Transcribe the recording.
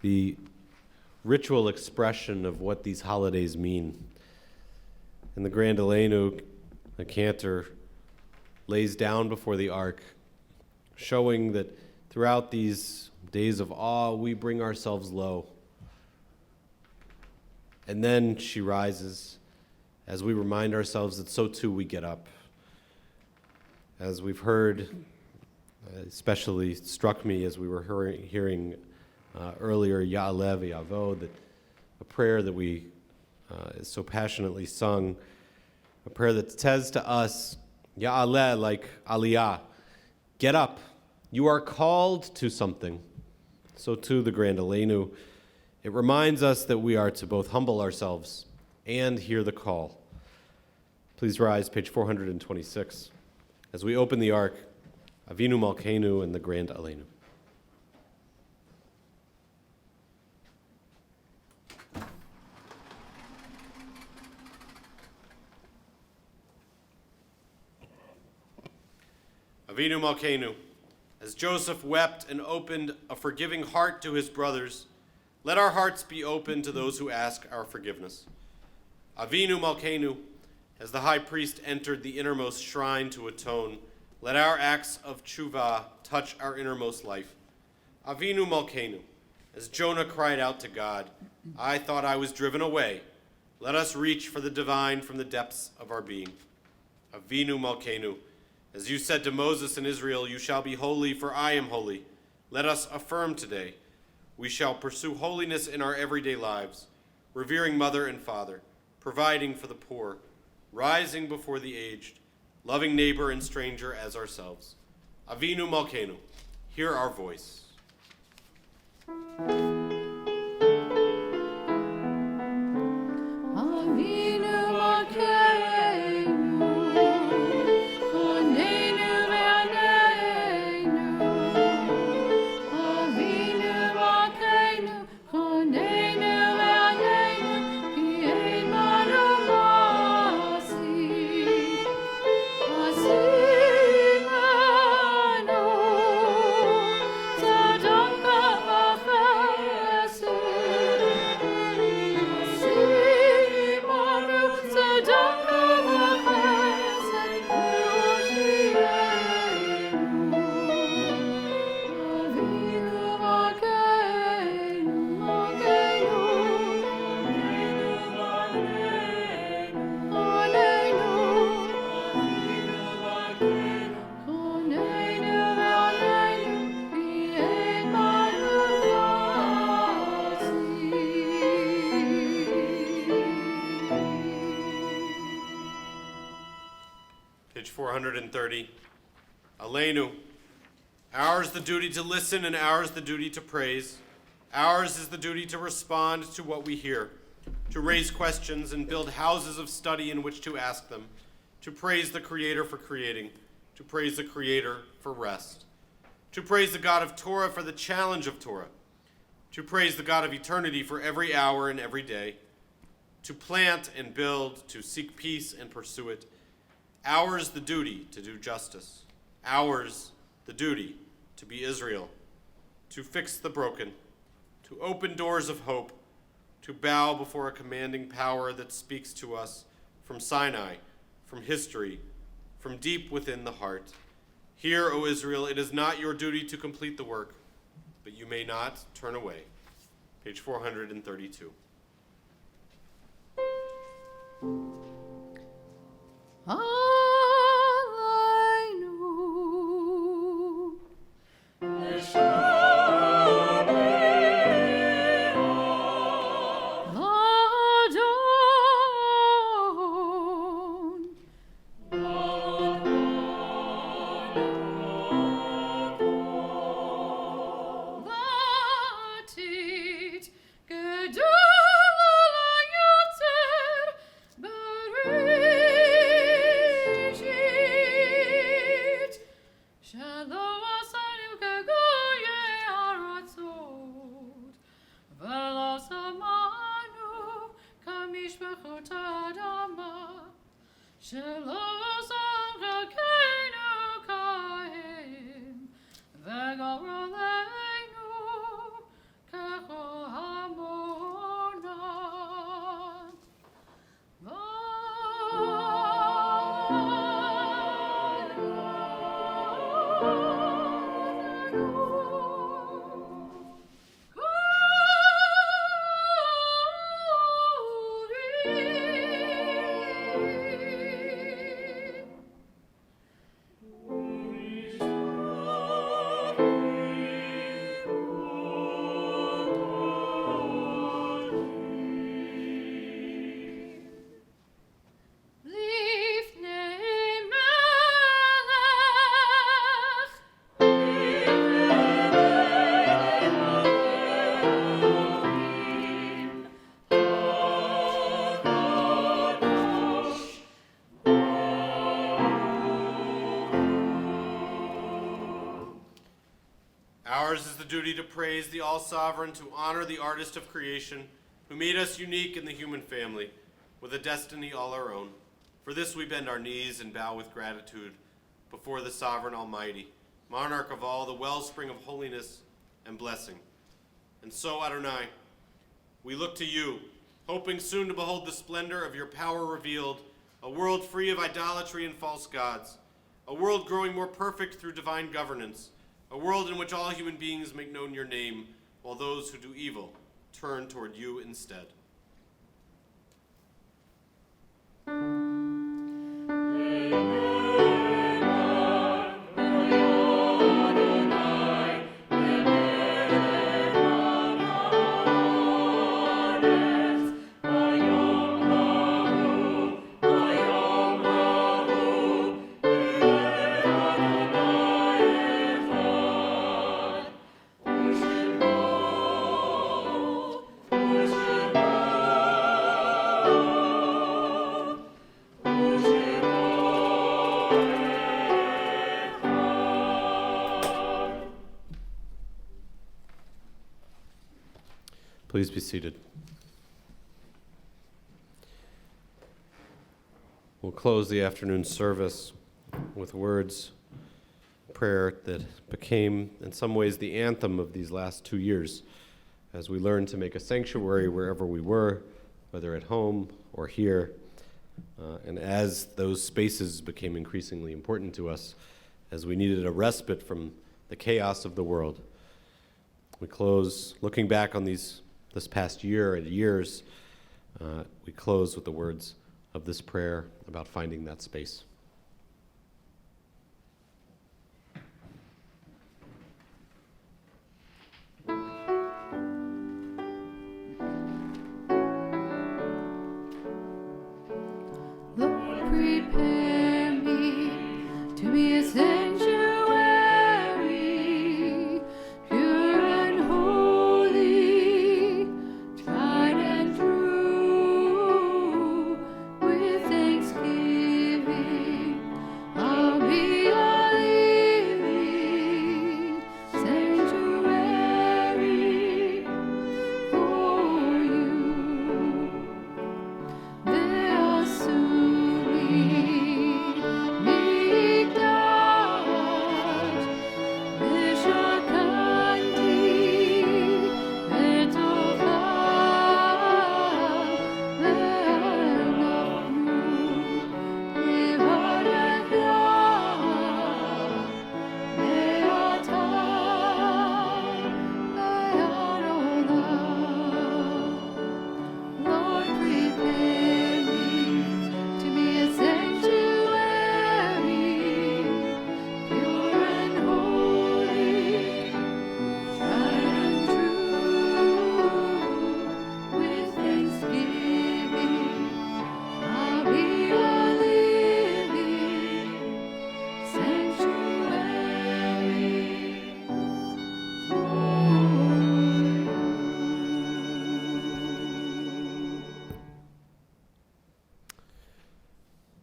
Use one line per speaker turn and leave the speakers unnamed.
the ritual expression of what these holidays mean. In the Grand Aleinu, the cantor lays down before the ark, showing that throughout these days of awe, we bring ourselves low. And then she rises as we remind ourselves that so too we get up. As we've heard, especially struck me as we were hearing earlier, Ya'aleh v'yavo, that a prayer that we so passionately sung, a prayer that says to us, Ya'aleh, like Aliyah, get up. You are called to something. So too the Grand Aleinu. It reminds us that we are to both humble ourselves and hear the call. Please rise, page 426, as we open the ark, Avinu Malkeinu and the Grand Aleinu. Avinu Malkeinu, as Joseph wept and opened a forgiving heart to his brothers, let our hearts be open to those who ask our forgiveness. Avinu Malkeinu, as the high priest entered the innermost shrine to atone, let our acts of tshuva touch our innermost life. Avinu Malkeinu, as Jonah cried out to God, I thought I was driven away. Let us reach for the divine from the depths of our being. Avinu Malkeinu, as you said to Moses and Israel, you shall be holy, for I am holy. Let us affirm today, we shall pursue holiness in our everyday lives, revering mother and father, providing for the poor, rising before the aged, loving neighbor and stranger as ourselves. Avinu Malkeinu, hear our voice. Page 430, Aleinu. Ours the duty to listen and ours the duty to praise. Ours is the duty to respond to what we hear, to raise questions and build houses of study in which to ask them, to praise the Creator for creating, to praise the Creator for rest, to praise the God of Torah for the challenge of Torah, to praise the God of eternity for every hour and every day, to plant and build, to seek peace and pursue it. Ours the duty to do justice. Ours the duty to be Israel, to fix the broken, to open doors of hope, to bow before a commanding power that speaks to us from Sinai, from history, from deep within the heart. Hear, O Israel, it is not your duty to complete the work, but you may not turn away. Page 432.
Aleinu,
duty to praise the all-sovereign, to honor the artist of creation, who made us unique in the human family, with a destiny all our own. For this we bend our knees and bow with gratitude before the sovereign Almighty, monarch of all, the wellspring of holiness and blessing. And so, Adonai, we look to you, hoping soon to behold the splendor of your power revealed, a world free of idolatry and false gods, a world growing more perfect through divine governance, a world in which all human beings make known your name, while those who do evil turn toward you instead. Please be seated. We'll close the afternoon service with words, prayer that became, in some ways, the anthem of these last 2 years, as we learned to make a sanctuary wherever we were, whether at home or here, and as those spaces became increasingly important to us, as we needed a respite from the chaos of the world. We close looking back on this past year and years. We close with the words of this prayer about finding that space.